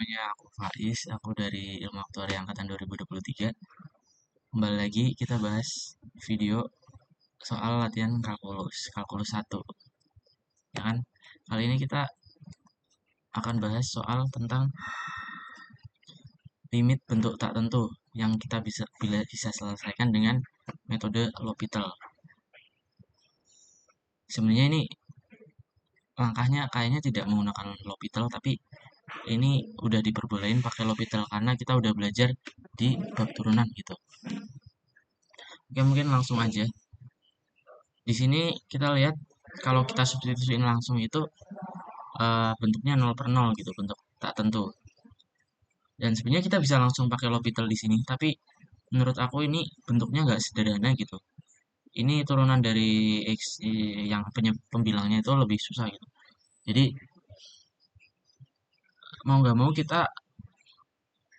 Namanya aku Faiz, aku dari Ilmu Aktuaria Angkatan 2023. Kembali lagi kita bahas video soal latihan kalkulus 1, ya kan? Kali ini kita akan bahas soal tentang limit bentuk tak tentu yang kita bisa selesaikan dengan metode L'Hopital. Sebenarnya ini langkahnya kayaknya tidak menggunakan L'Hopital, tapi ini udah diperbolehin pakai L'Hopital karena kita udah belajar di bab turunan gitu. Oke, mungkin langsung aja. Di sini kita lihat kalau kita substitusiin langsung itu bentuknya 0 per 0 gitu, bentuk tak tentu. Dan sebenarnya kita bisa langsung pakai L'Hopital di sini, tapi menurut aku ini bentuknya nggak sederhana gitu. Ini turunan dari X yang pembilangnya itu lebih susah gitu. Jadi mau nggak mau kita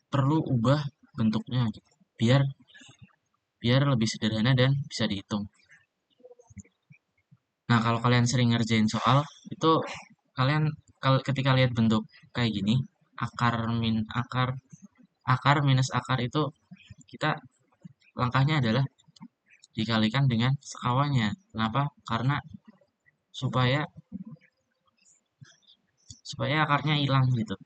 perlu ubah bentuknya gitu, biar biar lebih sederhana dan bisa dihitung. Nah, kalau kalian sering ngerjain soal, itu kalian ketika lihat bentuk kayak gini, akar min akar akar minus akar itu kita langkahnya adalah dikalikan dengan sekawannya. Kenapa? Karena supaya supaya akarnya hilang gitu.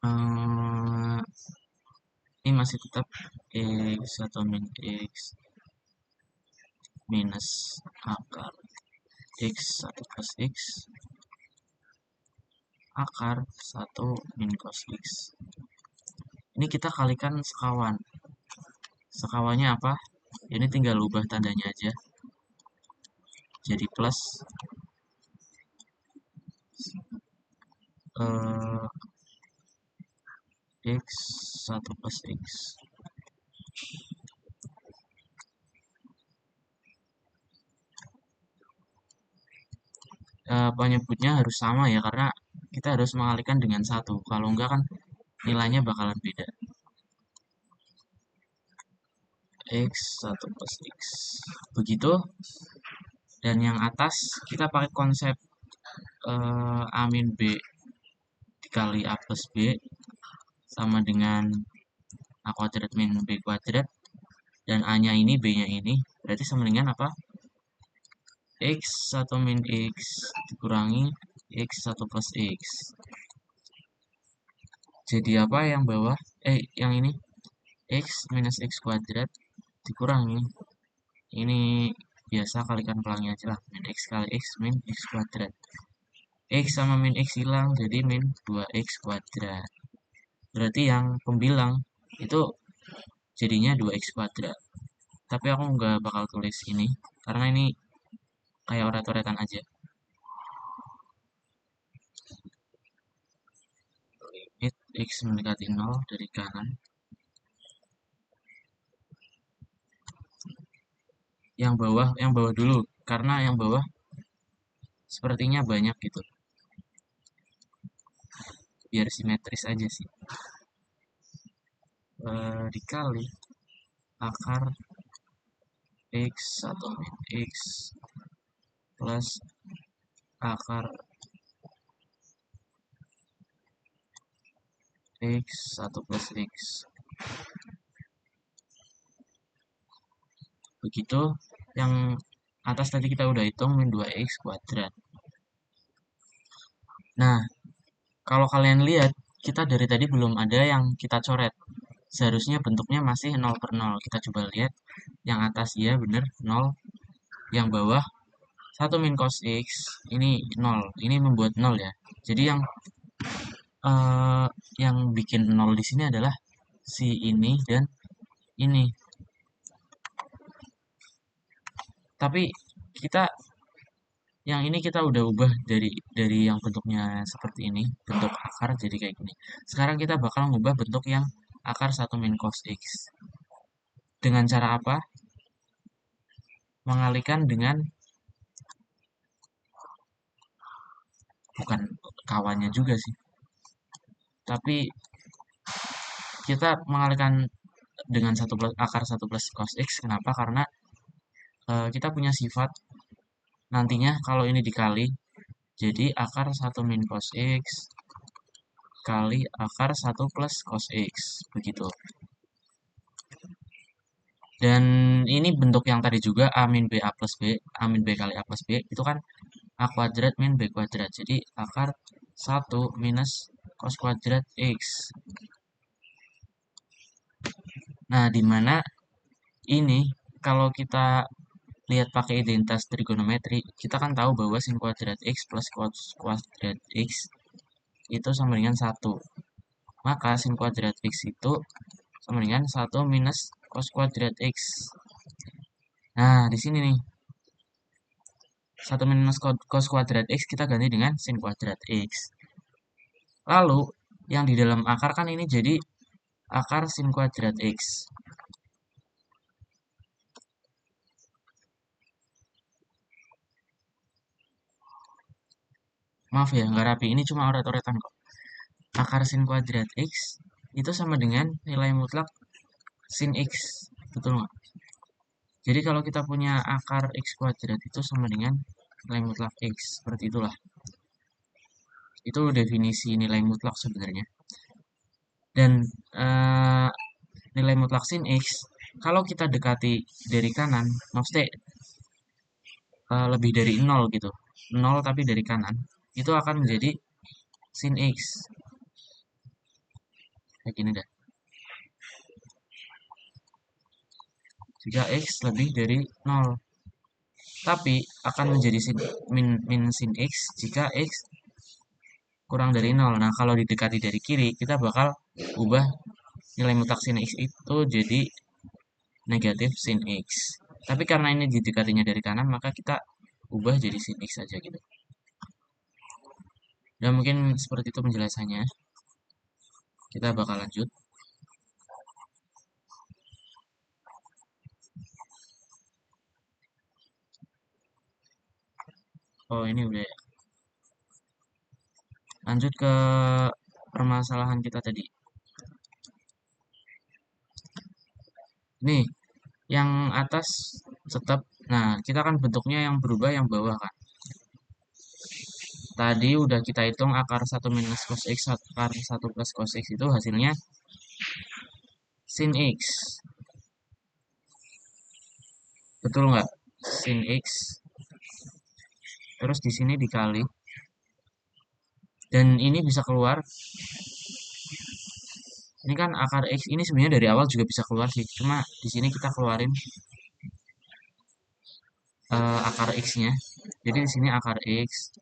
Eh, ini masih tetap x atau min x minus akar x 1 plus x akar 1 min cos x. Ini kita kalikan sekawan. Sekawannya apa? Ini tinggal ubah tandanya aja. Jadi plus x 1 plus x. Penyebutnya harus sama ya, karena kita harus mengalihkan dengan 1. Kalau enggak kan nilainya bakalan beda. X 1 plus x. Begitu. Dan yang atas kita pakai konsep A min B dikali A plus B sama dengan A kuadrat min B kuadrat. Dan A-nya ini, B-nya ini. Berarti sama dengan apa? X 1 min X dikurangi X 1 plus X. Jadi apa yang bawah? Yang ini X minus X kuadrat dikurangi. Ini biasa kalikan pelangnya aja lah. Min X kali X min X kuadrat. X sama min X hilang, jadi min 2X kuadrat. Berarti yang pembilang itu jadinya 2X kuadrat. Tapi aku nggak bakal tulis ini, karena ini kayak oret-oretan aja. Limit X mendekati 0 dari kanan. Yang bawah dulu, karena yang bawah sepertinya banyak gitu. Biar simetris aja sih. Dikali akar X atau min X plus akar X 1 plus X. Begitu. Yang atas tadi kita udah hitung, min 2X kuadrat. Nah, kalau kalian lihat, kita dari tadi belum ada yang kita coret. Seharusnya bentuknya masih 0 per 0. Kita coba lihat. Yang atas ya bener 0. Yang bawah 1 min cos X. Ini 0. Ini membuat 0 ya. Jadi yang bikin 0 di sini adalah si ini dan ini. Tapi yang ini kita udah ubah dari yang bentuknya seperti ini, bentuk akar jadi kayak gini. Sekarang kita bakal ngubah bentuk yang akar 1 min cos X. Dengan cara apa? Mengalihkan dengan, bukan kawannya juga sih, tapi kita mengalihkan dengan akar 1 plus cos X. Kenapa? Karena kita punya sifat nantinya kalau ini dikali, jadi akar 1 min cos X kali akar 1 plus cos X. Begitu. Dan ini bentuk yang tadi juga A min B A plus B, A min B kali A plus B, itu kan A kuadrat min B kuadrat. Jadi akar 1 minus cos kuadrat X. Nah, di mana ini kalau kita lihat pakai identitas trigonometri, kita kan tahu bahwa sin kuadrat X plus cos kuadrat X itu sama dengan 1. Maka sin kuadrat X itu sama dengan 1 minus cos kuadrat X. Nah, di sini nih. 1 minus cos kuadrat X kita ganti dengan sin kuadrat X. Lalu, yang di dalam akar kan ini jadi akar sin kuadrat X. Maaf ya, nggak rapi. Ini cuma oret-oretan kok. Akar sin kuadrat X itu sama dengan nilai mutlak sin X. Betul nggak? Jadi kalau kita punya akar X kuadrat itu sama dengan nilai mutlak X. Seperti itulah. Itu definisi nilai mutlak sebenarnya. Dan nilai mutlak sin X, kalau kita dekati dari kanan, maksudnya lebih dari 0 gitu. 0 tapi dari kanan, itu akan menjadi sin X. Kayak gini dah. Jika X lebih dari 0. Tapi akan menjadi min sin X jika X kurang dari 0. Nah, kalau didekati dari kiri, kita bakal ubah nilai mutlak sin X itu jadi negatif sin X. Tapi karena ini didekatinya dari kanan, maka kita ubah jadi sin X saja gitu. Dan mungkin seperti itu penjelasannya. Kita bakal lanjut. Oh, ini udah ya. Lanjut ke permasalahan kita tadi. Nih, yang atas tetap. Nah, kita kan bentuknya yang berubah yang bawah kan. Tadi udah kita hitung akar 1 minus cos X, akar 1 plus cos X itu hasilnya sin X. Betul nggak? Sin X. Terus di sini dikali. Dan ini bisa keluar. Ini kan akar X ini sebenarnya dari awal juga bisa keluar sih. Cuma di sini kita keluarin akar X-nya. Jadi di sini akar X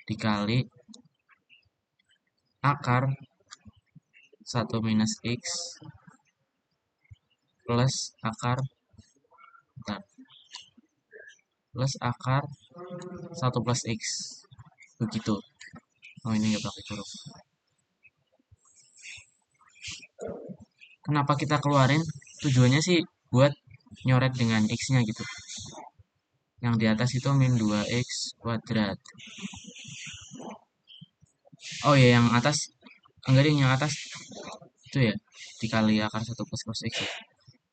dikali akar 1 minus X plus akar bentar, plus akar 1 plus X. Begitu. Oh, ini nggak pakai huruf. Kenapa kita keluarin? Tujuannya sih buat nyoret dengan X-nya gitu. Yang di atas itu min 2X kuadrat. Oh ya, yang atas, enggak deh, yang atas itu ya, dikali akar 1 plus cos X ya.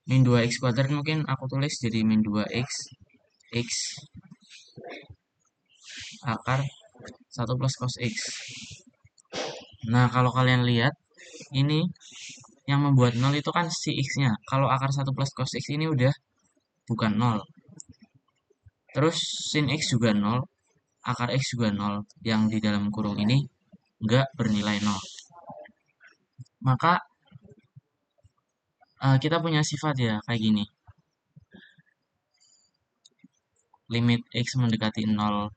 Min 2X kuadrat mungkin aku tulis jadi min 2X X akar 1 plus cos X. Nah, kalau kalian lihat, ini yang membuat 0 itu kan si X-nya. Kalau akar 1 plus cos X ini udah bukan 0. Terus sin X juga 0, akar X juga 0. Yang di dalam kurung ini nggak bernilai 0. Maka kita punya sifat ya, kayak gini. Limit X mendekati 0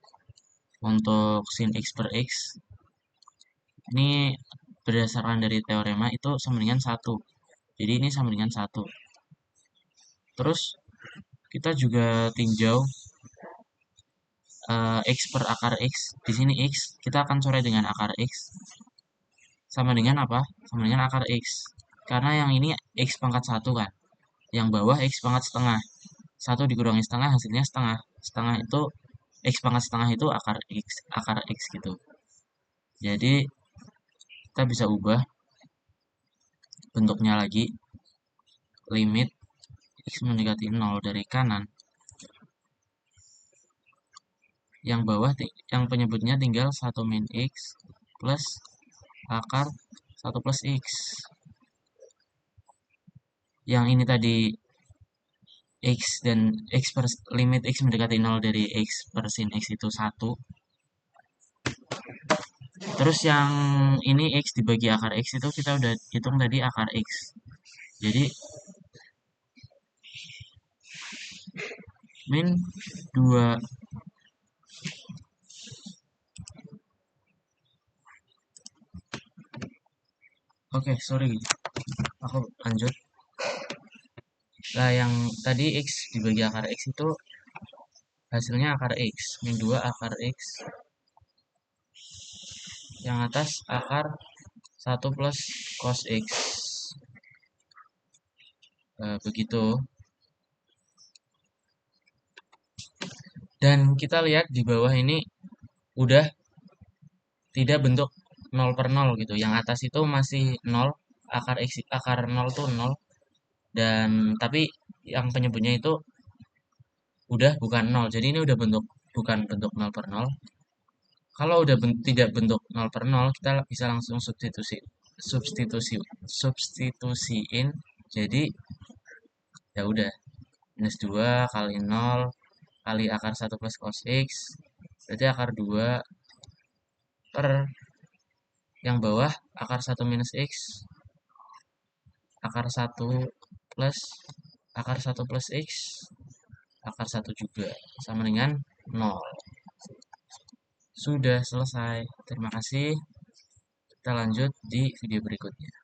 untuk sin X per X. Ini berdasarkan dari teorema itu sama dengan 1. Jadi ini sama dengan 1. Terus kita juga tinjau X per akar X. Di sini X, kita akan coret dengan akar X. Sama dengan apa? Sama dengan akar X. Karena yang ini X pangkat 1 kan. Yang bawah X pangkat setengah. 1 dikurangi setengah hasilnya setengah. Setengah itu X pangkat setengah itu akar X gitu. Jadi kita bisa ubah bentuknya lagi. Limit X mendekati 0 dari kanan. Yang bawah yang penyebutnya tinggal 1 min X plus akar 1 plus X. Yang ini tadi X dan limit X mendekati 0 dari X per sin X itu 1. Terus yang ini X dibagi akar X itu kita udah hitung tadi akar X. Jadi min 2. Oke, sorry. Aku lanjut. Nah, yang tadi X dibagi akar X itu hasilnya akar X. Min 2 akar X. Yang atas akar 1 plus cos X. Begitu. Dan kita lihat di bawah ini udah tidak bentuk 0 per 0 gitu. Yang atas itu masih 0, akar 0 tuh 0. Dan tapi yang penyebutnya itu udah bukan 0. Jadi ini udah bukan bentuk 0 per 0. Kalau udah tidak bentuk 0 per 0, kita bisa langsung substitusiin. Jadi ya udah minus 2 kali 0 kali akar 1 plus cos X. Berarti akar 2 per yang bawah akar 1 minus X. Akar 1 plus akar 1 plus X. Akar 1 juga sama dengan 0. Sudah selesai. Terima kasih. Kita lanjut di video berikutnya.